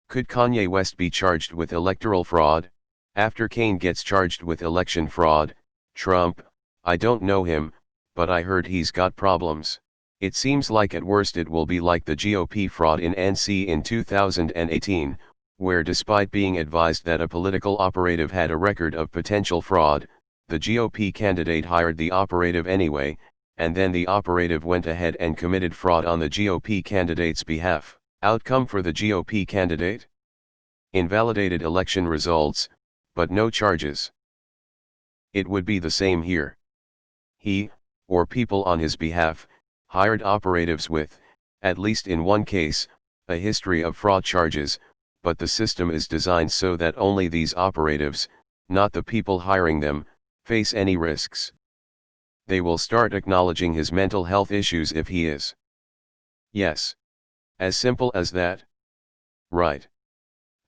Could Kanye West be charged with electoral fraud? After Kanye gets charged with election fraud, Trump, I don't know him, but I heard he's got problems. It seems like at worst it will be like the GOP fraud in NC in 2018, where despite being advised that a political operative had a record of potential fraud, the GOP candidate hired the operative anyway, and then the operative went ahead and committed fraud on the GOP candidate's behalf. Outcome for the GOP candidate? Invalidated election results, but no charges. It would be the same here. He, or people on his behalf, hired operatives with, at least in one case, a history of fraud charges, but the system is designed so that only these operatives, not the people hiring them, face any risks. They will start acknowledging his mental health issues if he is. Yes. As simple as that. Right.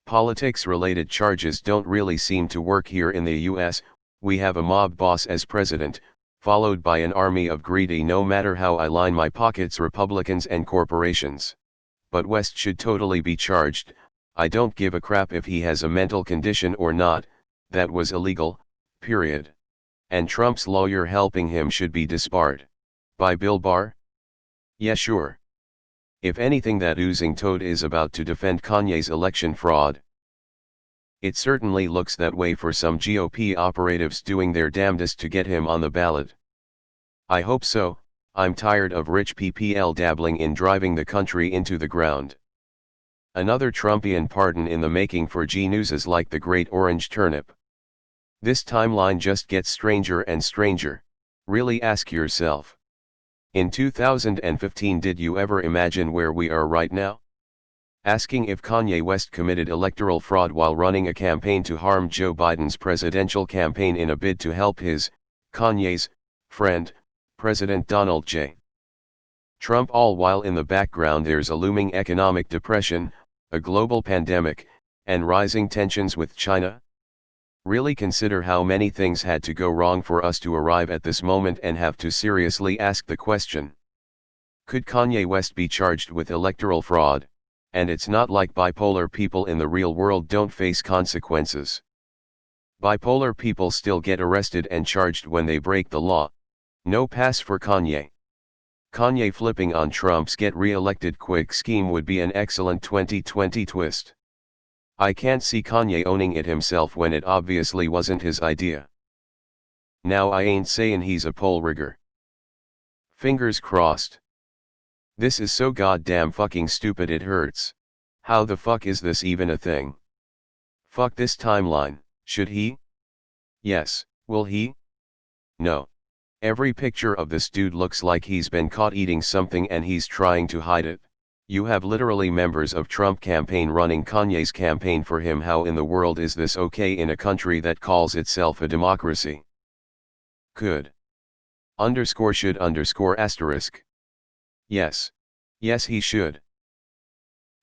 Politics-related charges don't really seem to work here in the US. We have a mob boss as president, followed by an army of greedy no matter how I line my pockets Republicans and corporations. But West should totally be charged. I don't give a crap if he has a mental condition or not, that was illegal, period. And Trump's lawyer helping him should be disbarred. By Bill Barr? Yeah, sure. If anything, that oozing toad is about to defend Kanye's election fraud. It certainly looks that way for some GOP operatives doing their damnedest to get him on the ballot. I hope so. I'm tired of rich PPL dabbling in driving the country into the ground. Another Trumpian pardon in the making for G News is like the Great Orange Turnip. This timeline just gets stranger and stranger. Really ask yourself. In 2015, did you ever imagine where we are right now? Asking if Kanye West committed electoral fraud while running a campaign to harm Joe Biden's presidential campaign in a bid to help his, Kanye's, friend, President Donald J. Trump, all while in the background there's a looming economic depression, a global pandemic, and rising tensions with China? Really consider how many things had to go wrong for us to arrive at this moment and have to seriously ask the question. Could Kanye West be charged with electoral fraud? And it's not like bipolar people in the real world don't face consequences. Bipolar people still get arrested and charged when they break the law. No pass for Kanye. Kanye flipping on Trump's get re-elected quick scheme would be an excellent 2020 twist. I can't see Kanye owning it himself when it obviously wasn't his idea. Now I ain't saying he's a poll rigger. Fingers crossed. This is so goddamn fucking stupid it hurts. How the fuck is this even a thing? Fuck this timeline. Should he? Yes. Will he? No. Every picture of this dude looks like he's been caught eating something and he's trying to hide it. You have literally members of Trump campaign running Kanye's campaign for him. How in the world is this okay in a country that calls itself a democracy? Could. Should ****. Yes. Yes, he should.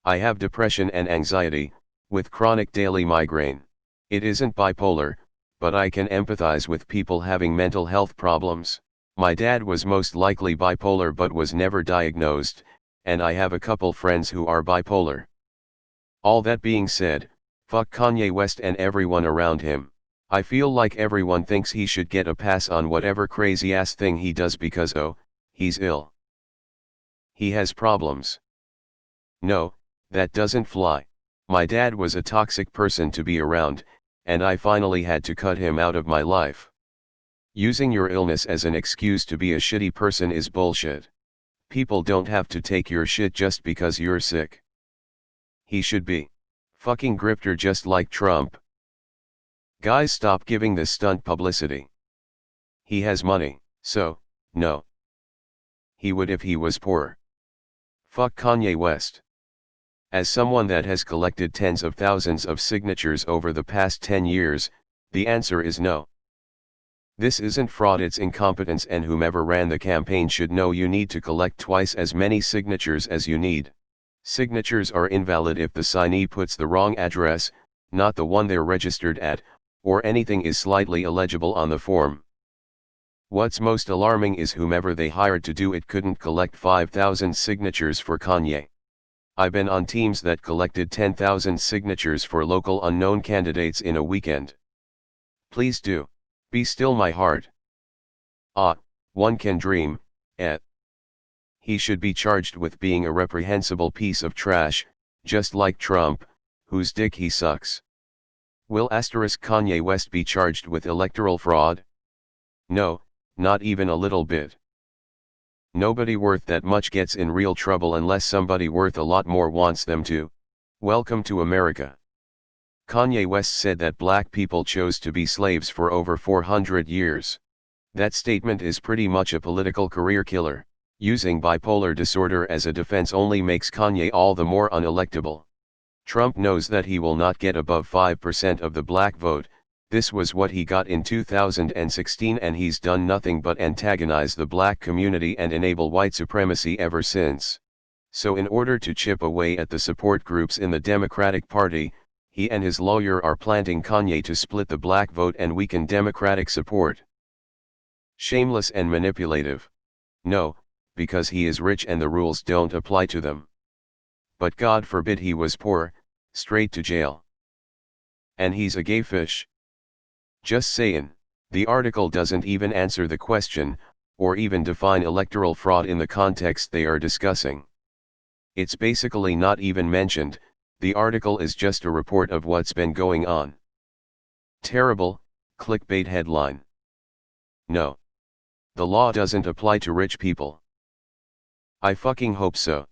I have depression and anxiety, with chronic daily migraine. It isn't bipolar, but I can empathize with people having mental health problems. My dad was most likely bipolar but was never diagnosed, and I have a couple friends who are bipolar. All that being said, fuck Kanye West and everyone around him. I feel like everyone thinks he should get a pass on whatever crazy ass thing he does because he's ill. He has problems. No, that doesn't fly. My dad was a toxic person to be around, and I finally had to cut him out of my life. Using your illness as an excuse to be a shitty person is bullshit. People don't have to take your shit just because you're sick. He should be fucking grifter just like Trump. Guys, stop giving this stunt publicity. He has money, so, no. He would if he was poor. Fuck Kanye West. As someone that has collected tens of thousands of signatures over the past 10 years, the answer is no. This isn't fraud, it's incompetence, and whomever ran the campaign should know you need to collect twice as many signatures as you need. Signatures are invalid if the signee puts the wrong address, not the one they're registered at, or anything is slightly illegible on the form. What's most alarming is whomever they hired to do it couldn't collect 5,000 signatures for Kanye. I've been on teams that collected 10,000 signatures for local unknown candidates in a weekend. Please do. Be still my heart. Ah, one can dream, eh? He should be charged with being a reprehensible piece of trash, just like Trump, whose dick he sucks. Will Kanye West be charged with electoral fraud? No, not even a little bit. Nobody worth that much gets in real trouble unless somebody worth a lot more wants them to. Welcome to America. Kanye West said that black people chose to be slaves for over 400 years. That statement is pretty much a political career killer. Using bipolar disorder as a defense only makes Kanye all the more unelectable. Trump knows that he will not get above 5% of the black vote. This was what he got in 2016 and he's done nothing but antagonize the black community and enable white supremacy ever since. So in order to chip away at the support groups in the Democratic Party, he and his lawyer are planting Kanye to split the black vote and weaken Democratic support. Shameless and manipulative. No, because he is rich and the rules don't apply to them. But God forbid he was poor, straight to jail. And he's a gay fish. Just sayin'. The article doesn't even answer the question, or even define electoral fraud in the context they are discussing. It's basically not even mentioned. The article is just a report of what's been going on. Terrible, clickbait headline. No. The law doesn't apply to rich people. I fucking hope so.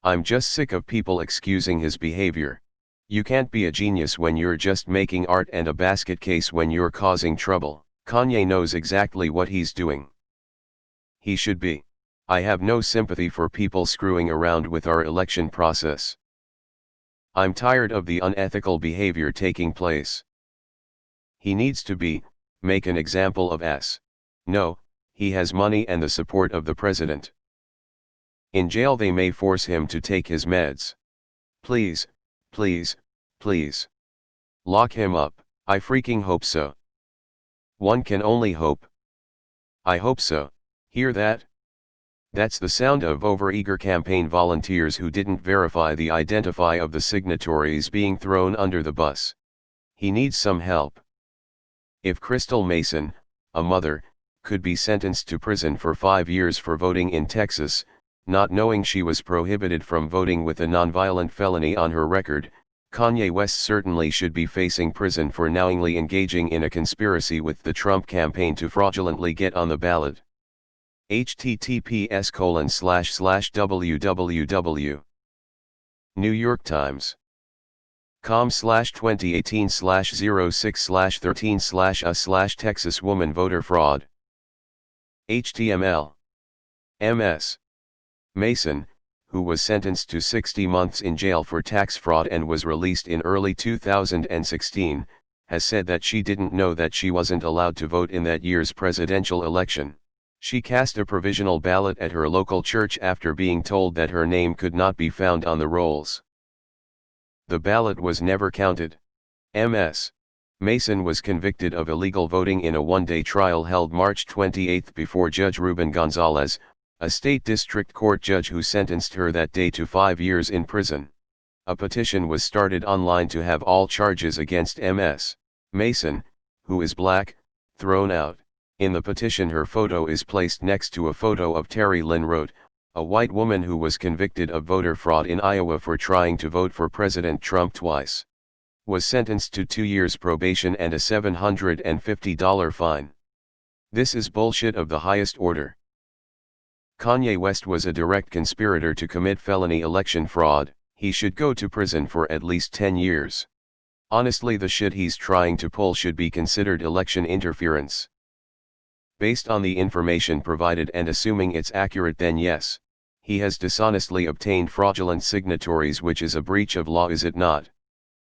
I'm just sick of people excusing his behavior. You can't be a genius when you're just making art and a basket case when you're causing trouble. Kanye knows exactly what he's doing. He should be. I have no sympathy for people screwing around with our election process. I'm tired of the unethical behavior taking place. He needs to make an example of us. No, he has money and the support of the president. In jail they may force him to take his meds. Please, please, please. Lock him up. I freaking hope so. One can only hope. I hope so. Hear that? That's the sound of overeager campaign volunteers who didn't verify the identity of the signatories being thrown under the bus. He needs some help. If Crystal Mason, a mother, could be sentenced to prison for 5 years for voting in Texas, not knowing she was prohibited from voting with a nonviolent felony on her record, Kanye West certainly should be facing prison for knowingly engaging in a conspiracy with the Trump campaign to fraudulently get on the ballot. https://www. New York Times. com/2018/06/13/a/Texas woman voter fraud. HTML. MS. Mason, who was sentenced to 60 months in jail for tax fraud and was released in early 2016, has said that she didn't know that she wasn't allowed to vote in that year's presidential election. She cast a provisional ballot at her local church after being told that her name could not be found on the rolls. The ballot was never counted. MS. Mason was convicted of illegal voting in a one-day trial held March 28 before Judge Ruben Gonzalez, a state district court judge who sentenced her that day to 5 years in prison. A petition was started online to have all charges against MS. Mason, who is black, thrown out. In the petition her photo is placed next to a photo of Terry Lynn Rote, a white woman who was convicted of voter fraud in Iowa for trying to vote for President Trump twice. Was sentenced to 2 years probation and a $750 fine. This is bullshit of the highest order. Kanye West was a direct conspirator to commit felony election fraud. He should go to prison for at least 10 years. Honestly, the shit he's trying to pull should be considered election interference. Based on the information provided and assuming it's accurate, then yes, he has dishonestly obtained fraudulent signatories, which is a breach of law, is it not?